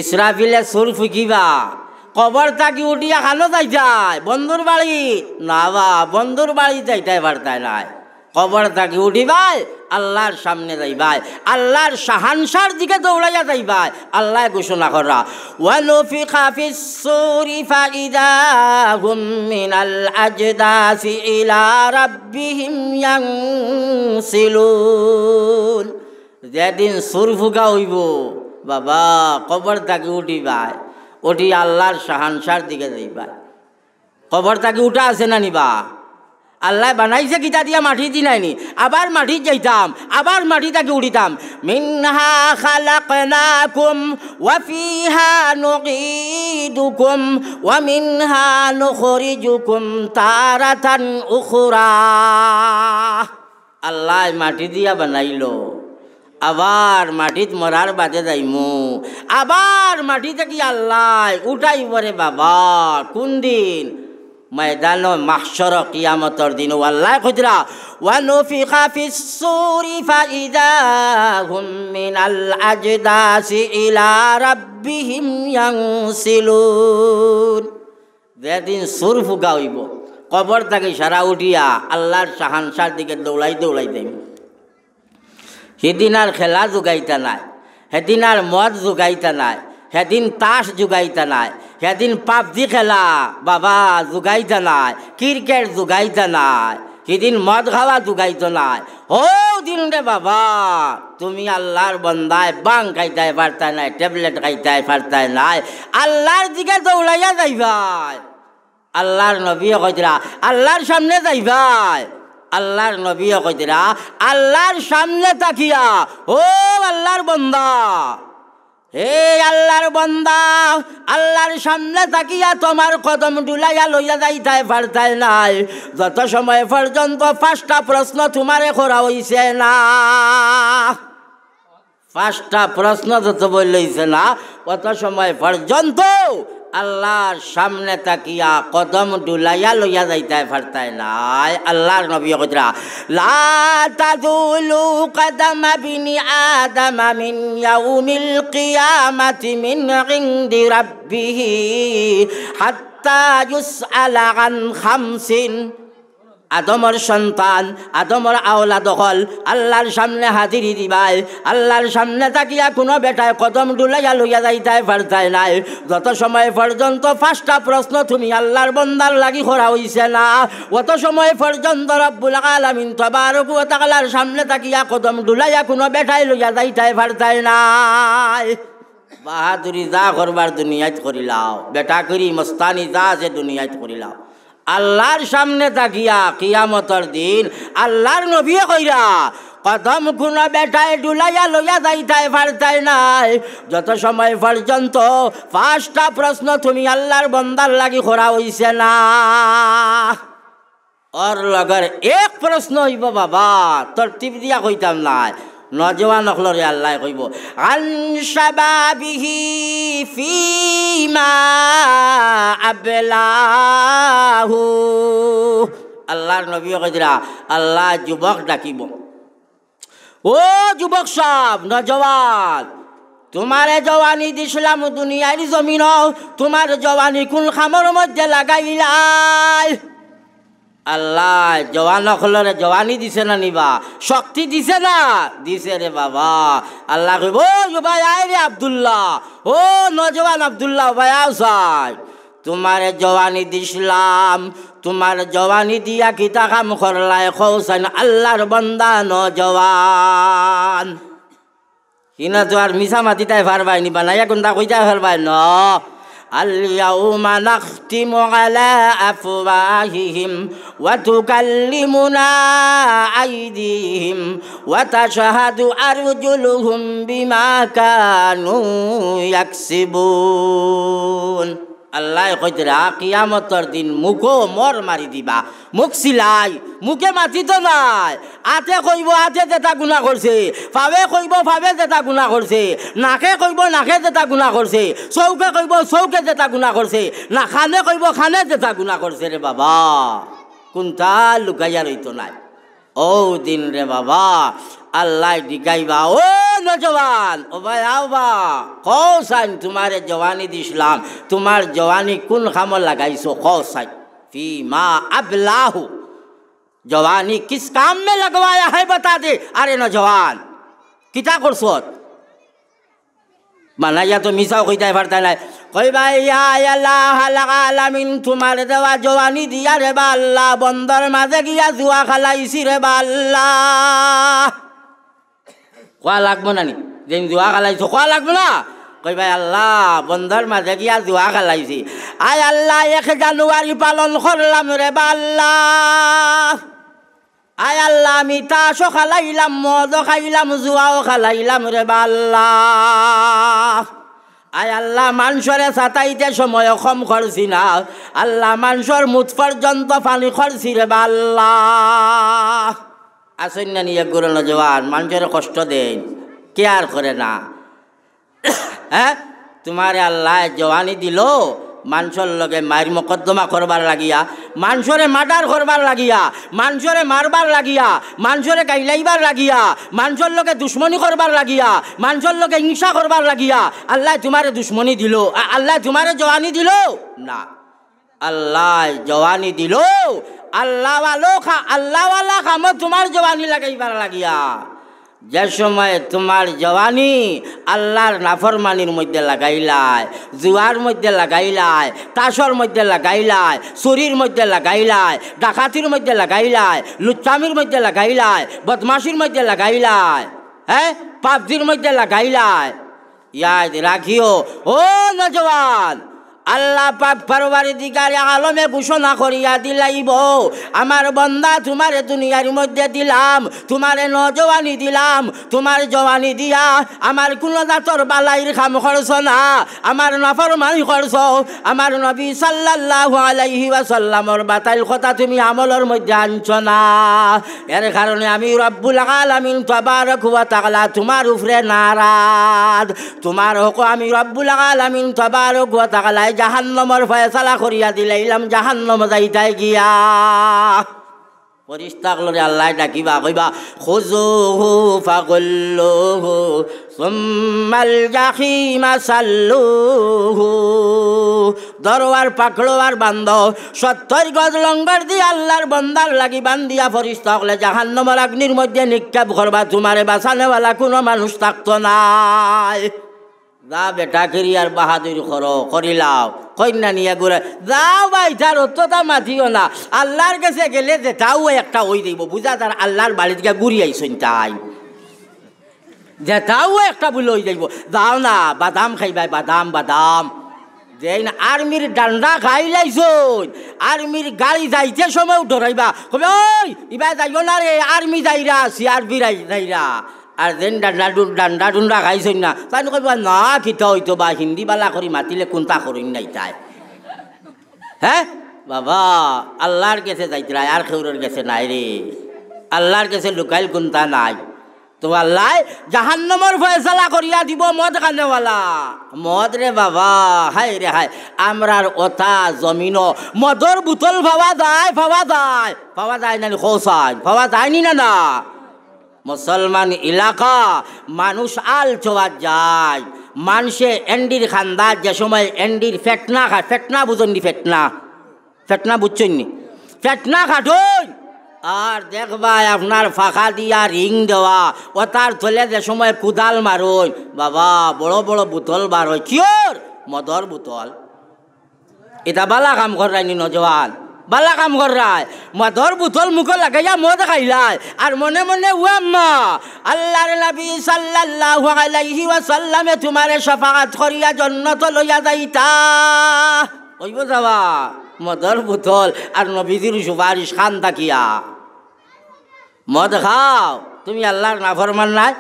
ইসরাফিলে সুর ফুকিবা কবর থাকি উঠিয়া খানো যাই যায় বন্ধুর বাড়ি না বা বন্ধুর বাড়ি যাইতে পারতায় নাই কবর থাকি উঠিবাই আল্লাহর সামনে যাইবাই আল্লাহর শাহানশার দিকে দৌড়াইয়া যাইবাই আল্লাহ ঘোষণা করা ওয়ানুফিখা ফিস সূরি ফাইদা হুম মিনাল আজদাসি ইলা রাব্বিহিম ইয়ানসিলুন। যেদিন সুর ফুকা হইব বাবা কবর থাকি উঠিবাই উঠি আল্লাহর শাহানশার দিকে যাইবাই। কবর থাকি উঠা আছে না নিবা আল্লাহ বানাইছে কিতা দিয়া মাটি দি নাইনি আবার মাটি যাইতাম আবার মাটি থাকি উঠিতাম। মিনহা খালাকনাকুম ওয়া ফিহা নুঈদুকুম ওয়া মিনহা নুখরিজুকুম তারাতান উখরা। আল্লাহ মাটি দিয়া বানাইলো আবার মাটিত মরার বাদে যাইমু আবার মাটি থেকে আল্লাহ উঠাইব রে বাবা কোন দিন ময়দান মাহশর কিয়ামতর দিন আল্লাহ কইরা ওয়ানুফিখা ফিস সূরি ফাইদা হুম মিনাল আজদাসি ইলা রাব্বিহিম ইয়ানসিলুন। যেদিন সুর ফুকা হইব কবর থেকে সারা উঠিয়া আল্লাহর শাহানশার দিকে দৌড়াই দৌড়াই যাইব। সেদিন আর খেলা যোগাইতা নাই সেদিন আর মদ যোগাইতা নাই সেদিন তাস যোগাইতা নাই সেদিন পাবজি খেলা বাবা যোগাইতা নাই ক্রিকেট যোগাইতা নাই সেদিন মদ খাওয়া যোগাইত নাই। ও দিন রে বাবা তুমি আল্লাহর বন্দায় বাং খাইতাই পারতাই নাই ট্যাবলেট খাইতাই পারতাই নাই আল্লাহর দিকে দৌড়াইয়া যাইবাই। আল্লাহর নবী কইরা আল্লাহর সামনে যাইবাই আল্লাহর নবী কইরা আল্লাহর সামনে তাকিয়া ও আল্লাহর বন্দা হে আল্লাহর বন্দা আল্লাহর সামনে তাকিয়া তোমার কদম ডুলাইয়া লইয়া যাইতাই পারতাই নাই যত সময় পর্যন্ত 5টা প্রশ্ন তোমারে করা হইছে না 5টা প্রশ্ন যত বলইছে না অত সময় পর্যন্ত আল্লাহর সামনে তাকিয়া কদম ডুলাইয়া লইয়া যাইতাই পারতাই নাই। আল্লাহর নবী কইরা লা তাযুলু কদম বিনি আদম মিন ইয়াউমিল কিয়ামাতি মিন ইনদি রাব্বিহি হাত্তা ইউসআলা আন খামসিন। আদমর সন্তান আদমর আওলাদ হল আল্লাহর সামনে হাজিরি দিবাই আল্লাহর সামনে তাকিয়া কোনো বেটায় কদম ডুলাইয়া লইয়া যাইতাই পারতাই নাই যত সময় পর্যন্ত 5টা প্রশ্ন তুমি আল্লাহর বন্দার লাগি করা হইছে না অত সময় পর্যন্ত রব্বুল আলামিন তাবারক ওয়া তাআলার সামনে তাকিয়া কদম ডুলাইয়া কোনো বেটায় লইয়া যাইতাই পারতাই নাই। বাহাদুরি যা করবার দুনিয়াত করিলাও বেটা করি মস্তানি যা আছে দুনিয়াত করিলাও আল্লাহর সামনে তাকিয়া কিয়ামতের দিন আল্লাহর নবী কইরা কদম কোন বেটায় ডুলাইয়া লইয়া যাইতাই পারতাই নাই যত সময় পর্যন্ত 5টা প্রশ্ন তুমি আল্লাহর বন্দার লাগি করা হইছে না। ওর লগর এক প্রশ্ন হইব বাবা তরতিব দিয়া কইতাম নাই নজওয়ান হলরে আল্লাহ কইব আন শাবাবিহি ফিমা আবলাহু। আল্লাহর নবী কইরা আল্লাহ যুবক ডাকিব ও যুবক সব নজওয়ান তোমারে জওয়ানি দিছিলাম দুনিয়ার জমিন তোমার জওয়ানি কোন খামর মধ্যে লাগাইলাই। আল্লাহ জওয়ান হলরে জওয়ানি দিছে না নিবা শক্তি দিছে না দিছে রে বাবা। আল্লাহ কইব ও ভাই আয় রে আব্দুল্লাহ ও নজওয়ান আব্দুল্লাহ ভাই আওসাই তোমারে জওয়ানি দিছিলাম তোমার জওয়ানি দিয়া কিতা কাম করলাই খৌসান আল্লাহর বান্দা নজওয়ান কিনা তো আর মিছা মাতিতাই পারবাই নি বানাইয়া কোনটা কইতাই পারবাই ন। اليوم نختم على أفواههم وتكلمنا أيديهم وتشهد أرجلهم بما كانوا يكسبون। আল্লাহ কইরা কিয়ামতের দিন মুখো মর মারি দিবা মুখ সিলাই মুখে মাতি তো নাই আতে কইব আতে যেটা গুনাহ করছে পাবে কইব পাবে যেটা গুনাহ করছে নাকে কইব নাকে যেটা গুনাহ করছে চৌকে কইব চৌকে যেটা গুনাহ করছে না খানে কইব খানে যেটা গুনাহ করছে রে বাবা কোনটা লুকাইয়া রইতো নাই। ও দিন রে বাবা আল্লাহ দিগাইবা ও নজওয়ান ও ভাই আওবা কৌসাইন তোমারে জওয়ানি দিছিলাম তোমার জওয়ানি কোন কামে লাগাইছো কৌসাইন ফি মা আবলাহু जवानी किस काम में लगवाया है बता दे। अरे नौजवान किता करसोत माना या तो मिसाओ कोई ताई फरता है कोई भाई या अल्लाह आलमीन तुम्हारे दवा जवानी दिया रे बाल्ला बंदर माजे किया जुआ खलाइसी रे बाल्ला क्या लागबो ना नी जेन जुआ खलाइसो क्या लागबो ना कोई भाई अल्लाह बंदर माजे किया जुआ खलाइसी आय अल्लाह 1 জানুয়ারি पालन करलाम रे बाल्ला आय अल्लाह আমি তাসও খালাইলাম মদও খাইলাম জুয়াও খালাইলাম রে বাল্লা আয় আল্লাহ মানুষরে সাতাইতে সময় কম করছি না আল্লাহ মানুষের মুখ পর্যন্ত পানি করছি রে বাল্লা আসেন না নিয়ে গুরু নজওয়ান মানুষের কষ্ট দেন কেয়ার করে না হ্যাঁ তোমারে আল্লাহ জওয়ানি দিল মানুষের লগে মায়ের মকদ্দমা করবার লাগিয়া মানুষরে মার্ডার করবার লাগিয়া মানুষরে মারবার লাগিয়া মানুষরে গাইলাইবার লাগিয়া মানুষের লগে দুশ্মনী করবার লাগিয়া মানুষের লগে হিংসা করবার লাগিয়া আল্লাহ তোমারে দুশ্মনী দিল আল্লাহ তোমারে জওয়ানি দিল না আল্লাহ জওয়ানি দিল আল্লাহওয়ালা কাম তোমার জওয়ানি লাগাইবার লাগিয়া যে সময় তোমার জওয়ানি আল্লাহর নাফরমানির মধ্যে লাগাইলাই জুয়ার মধ্যে লাগাইলাই তাসর মধ্যে লাগাইলাই চুরির মধ্যে লাগাইলাই ডাকাতির মধ্যে লাগাইলাই লুচ্চামির মধ্যে লাগাইলাই বদমাশির মধ্যে লাগাইলাই হ্যাঁ পাবজির মধ্যে লাগাইলাই ইয়াদ রাখিও ও নজওয়ান আল্লাহ পাক পরওয়ারদিগারে আলমে ঘোষণা করিয়া দিলাইব আমার বান্দা তোমারে দুনিয়ার মধ্যে দিলাম তোমারে নজওয়ানি দিলাম তোমার জওয়ানি দিয়া আমার কোন জাতর বালাইর কাম করছ না আমার নাফরমানি করছ আমার নবী সাল্লাল্লাহু আলাইহি ওয়াসাল্লামর বাতাইল কথা তুমি আমলের মধ্যে আনছ না এর কারণে আমি রব্বুল আলামিন তাবারক ওয়া তাআলা তোমার উপরে নারাজ তোমার হুকুম আমি রব্বুল আলামিন তাবারক ওয়া তাআলা জাহান্নামের ফয়সালা করিয়া দিলাইলাম জাহান্নাম যাইতাই গিয়া পরিস্তাগলরে আল্লাহ ডাকিবা কইবা খুযুহু ফাগুল্লুহু সুম্মাল জাহিমা সাল্লুহু দরওয়ার পাকড়ো আর বান্ধ 70 গজ লঙ্গর দিয়ে আল্লাহর বান্দার লাগি বান্দিয়া ফরিস্তাগলে জাহান্নামের অগ্নির মধ্যে নিক্ষেপ করবা তোমারে বাঁচানেওয়ালা কোনো মানুষ থাকতো নাই যা বেটা কেরিয়ার বাহাদুর করিলাও কন্যা নিয়ে ঘুরে যাও ভাই তার অত্যতা মাতিও না আল্লাহর কাছে গেলে যে তাও একটা ওই দিব বুঝা তার আল্লাহর বাড়ি থেকে ঘুরি আইসন তাই যে তাও একটা বলে ওই যাইব যাও না বাদাম খাইবাই বাদাম বাদাম যে আর্মির ডান্ডা খাই লাইছন আর্মির গাড়ি যাইতে সময় ডরাইবা কবে ওই ইবাই যাইব না রে আর্মি যাইরা সিআরপি যাইরা আর যেন ডান্ডা ডুন্ডা খাইছেন না তাই কইব না কিতা হইতো বা হিন্দি বালা করি মাতিলে কোনটা করিন নাই তাই হ্যাঁ বাবা আল্লাহর কাছে যাইতে আর খেউরের কাছে নাই রে আল্লাহর কাছে লুকাইল কোনটা নাই তো আল্লাহ জাহান্নামের ফয়সালা করিয়া দিব মদ খানেওয়ালা মদ রে বাবা হাই রে হাই আমরার ওতা জমিন মদর বোতল পাওয়া যায় না খোসাই পাওয়া যায়নি না মুসলমান এলাকা মানুষ আল চোয়া যায় মানুষে এন্ডির খান্দার যে সময় এন্ডির ফেটনা খায় ফেটনা বুঝনি ফেটনা বুঝছেন নি ফেটনা খাটুন আর দেখবা আপনার ফাঁকা দিয়া রিং দেওয়া ও তার থলে যে সময় কুদাল মারুন বাবা বড় বড় বোতল বার হয় কিয়র মদর বোতল এটা বালা কাম করায়নি নজওয়ান বালা কাম করায় মদর বোতল মুখে লাগাইয়া মদ খাইলায় আর মনে মনে উয়াম্মা আল্লাহর নবী সাল্লাল্লাহু আলাইহি ওয়াসাল্লামে তোমারে শাফাআত করিয়া জান্নাত লইয়া যাইতা কইব যাবা মদর বোতল আর নবীজির সুপারিশ খান তাকিয়া মদ খাও তুমি আল্লাহর নাফরমান নাই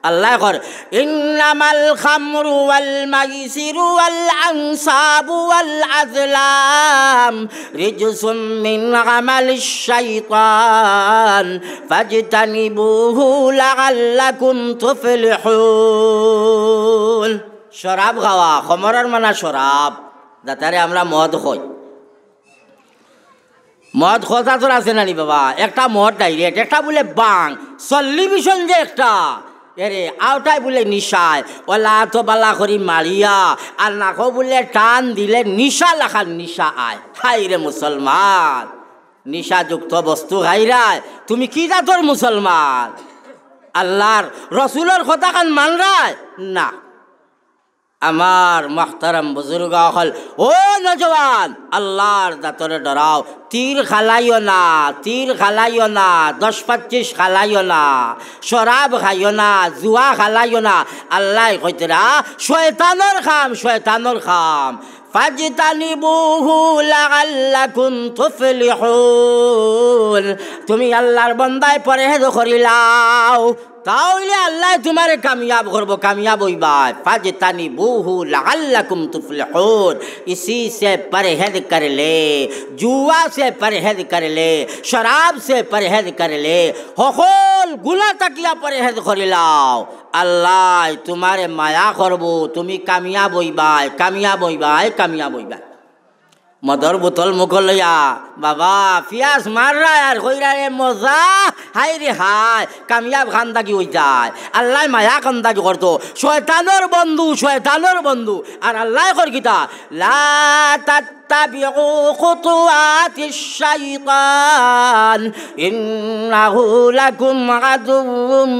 আল্লাহ কর ইন্নামাল খামরু ওয়াল মাইসিরু ওয়াল আনসাবু ওয়াল আযলাম রিজসুম মিন আমালিশ শাইতান ফাজতানিবুহু লাআল্লাকুম তুফলিহুন শরাব খাওয়া খমরের মানা শরাব যাতারে আমরা মদ খাই মদ কথা তোর আছে নানি বাবা, একটা মদ ডাইরেক্ট, একটা বলে বাং সল্লিভিশন যে একটা এরে আওটাই বলে নিশায় ওলা তো বালা করি মারিয়া আর নাকো বলে টান দিলে নিশা লাখার নিশা আয়। হাই রে মুসলমান, নিশাযুক্ত বস্তু খাইরায় তুমি কি জাতর মুসলমান? আল্লাহর রসুলের কথা কান মান রায় না। আমার মাহতারাম বুজুর্গ হল, ও নজওয়ান আল্লাহর জাতরে ডরাও, তীর খালাইও না, তীর খালাইও না, 10-25 খালাইও না, শরাব খাইও না, জুয়া খালাইও না। আল্লাহ কইতরা শয়তানের খাম, শয়তানের খাম। ফাজতানিবুহু লাআল্লাকুম তুফলিহুন। তুমি আল্লাহর বান্দায় পরহেজ করিলাও তাহলে আল্লাহ তোমারে কামিয়াব করবো, কামিয়াব হইবা। ফাজতানিবুহু লাআল্লাকুম তুফলিহুন। इसी से परहेज कर ले, जुआ से परहेज कर ले, शराब से परहेज कर ले, সকল গুনাহ তাকিয়া পरहेज করিলাও আল্লাহ তোমারে মায়া করবো, তুমি কামিয়াব হইবা, কামিয়াব হইবা, কামিয়াব হইবা। মদর বোতল মুখ লইয়া বাবা পিয়াস মাররা আর কইরা রে মজা, হাই রে হাই কামিয়াব খান্দাকি হই যায়। আল্লাহ মায়া খান্দাকি করতো, শয়তানের বন্ধু, শয়তানের বন্ধু। আর আল্লাহ কর কিতা লা তাত্তাবিউ খুতুওয়াতিশ শাইতান ইন্নাহু লাকুম আদুউম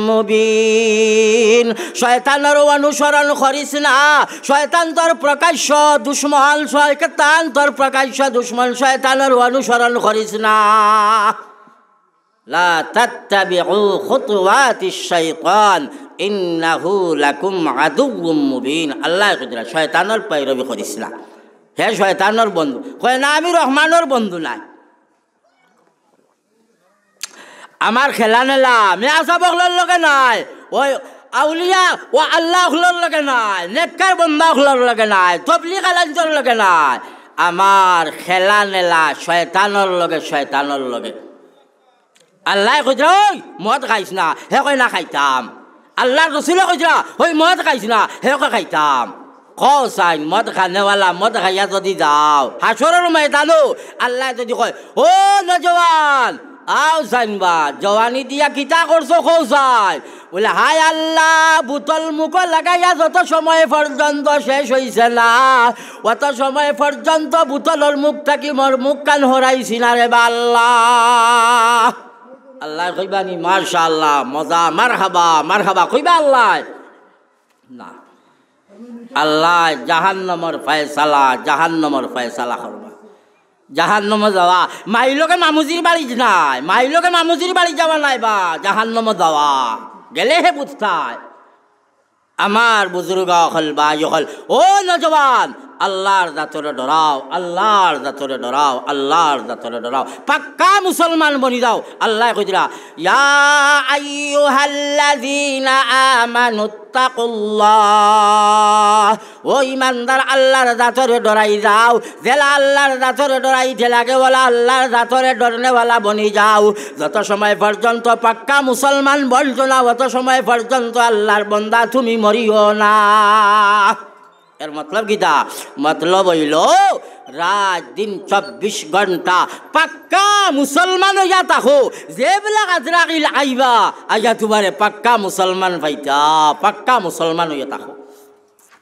মুবিন। শয়তানের অনুসরণ করিস না, শয়তান তোর প্রকাশ্য দুশ্মন, শয়তান তোর প্রকাশ্য দুশ্মন, শয়তানের অনুসরণ করিস না। লা তাত্তাবিউ খুতুওয়াতিশ শাইতান ইন্নাহু লাকুম আদুউম মুবিন। আল্লাহ কইরা শয়তানের পৈরবি করিস না, হে শয়তানের বন্ধু। কয় না আমি রহমানের বন্ধু নাই, আমার খেলা নেলা মেয়াসা বকলের লগে নাই, ওই আউলিয়া ও আল্লাহ হলোর লগে নাই, নেককার বন্দা হলোর লগে নাই, তবলিগ আলাঞ্জর লগে নাই। আমার খেলা নেলা শয়তানের লগে, শয়তানের লগে। আল্লাহ কইরা ওই মদ খাইস না, হে কই না খাইতাম। আল্লাহ রসুলে কইরা ওই মদ খাইস না, হে কই খাইতাম। কসাইন মদ খানেওয়ালা মদ খাইয়া যদি যাও হাসরের ময়দানো আল্লাহ যদি কয় ও নজওয়ান আও জানবা জওয়ানি দিয়া কিতা করছো কৌসাই বলে হায় আল্লাহ বোতল মুখ লাগাইয়া যত সময় পর্যন্ত শেষ হইছে না অত সময় পর্যন্ত বোতলের মুখ থাকি মোর মুখ কান হরাইছি না রে আল্লাহ। আল্লাহ কইবানি মাশাআল্লাহ মজা মারহাবা মারহাবা কইবা আল্লাহ না। আল্লাহ জাহান্নামের ফয়সালা, জাহান্নামের ফয়সালা করবা। জাহান্নামে যাওয়া মাইলোকে মামুজির বাড়ি নাই, মাইলোকে মামুজির বাড়ি যাওয়া নাই বা জাহান্নামে যাওয়া গেলে হে বুঝতায়। আমার বুজুর্গ হল বা হল ও নজওয়ান আল্লাহর জাতরে ডরাও, আল্লাহর জাতরে ডরাও, আল্লাহর জাতরে ডরাও, পাক্কা মুসলমান বনি যাও। আল্লাহ কইরা ইয়া আইয়ুহাল্লাযীনা আমানুত্তাকুল্লাহ, ও ইমানদার আল্লাহর জাতরে ডরাই যাও। জেলা আল্লাহর জাতরে ডরাইতে লাগে বলা আল্লাহর জাতরে ডরনেওয়ালা বনি যাও। যত সময় পর্যন্ত পাক্কা মুসলমান বলছো না অত সময় পর্যন্ত আল্লাহর বন্দা তুমি মরিও না। এর মতলব কিতা? মতলব হইল রাত দিন 24 ঘন্টা পাক্কা মুসলমান হইয়া থাকো। যেবিলাক আজরাইল আইবা আইয়া তোমারে পাক্কা মুসলমান পাইতা, পাক্কা মুসলমান হইয়া থাকো।